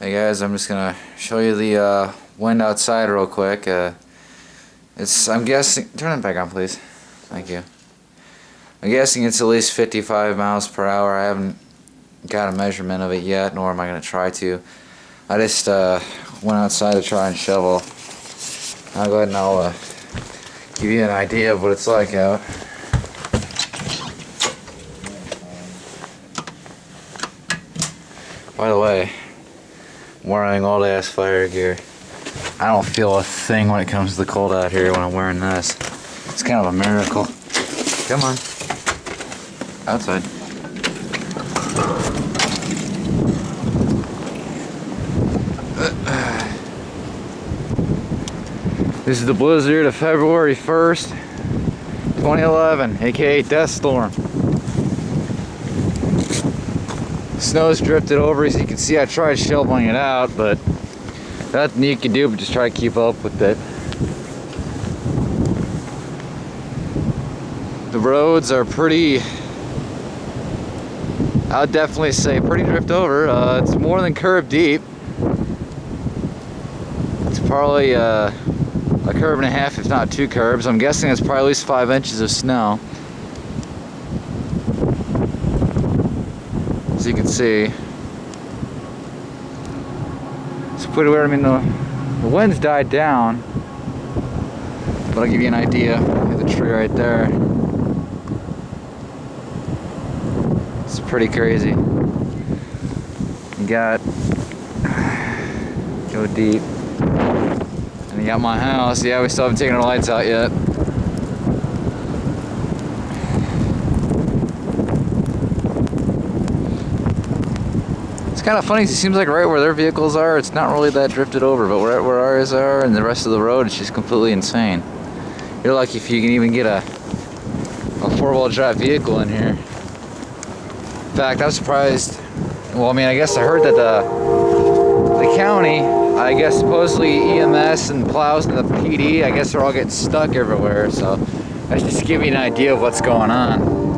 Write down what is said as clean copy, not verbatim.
Hey guys, I'm just gonna show you the wind outside real quick. I'm guessing, turn it back on please. Thank you. I'm guessing it's at least 55 miles per hour. I haven't got a measurement of it yet, nor am I gonna try to. I just went outside to try and shovel. I'll go ahead and I'll give you an idea of what it's like out. By the way, I'm wearing old ass fire gear. I don't feel a thing when it comes to the cold out here when I'm wearing this. It's kind of a miracle. Come on. Outside. This is the blizzard of February 1st, 2011, aka Death Storm. Snow's drifted over, as you can see. I tried shoveling it out, but nothing you can do but just try to keep up with it. The roads are pretty, I would definitely say pretty drift over. It's more than curb deep. It's probably a curb and a half, if not 2 curbs. I'm guessing it's probably at least 5 inches of snow. As you can see, it's pretty weird. I mean, the wind's died down, but I'll give you an idea. Look at the tree right there. It's pretty crazy. You got, go deep, and you got my house. Yeah, we still haven't taken our lights out yet. Kind of funny, it seems like right where their vehicles are, it's not really that drifted over, but where ours are and the rest of the road, it's just completely insane. You're lucky if you can even get a 4-wheel drive vehicle in here. In fact, I'm surprised. Well, I mean, I guess I heard that the county, I guess supposedly EMS and plows and the PD, I guess they're all getting stuck everywhere, so that's just to give you an idea of what's going on.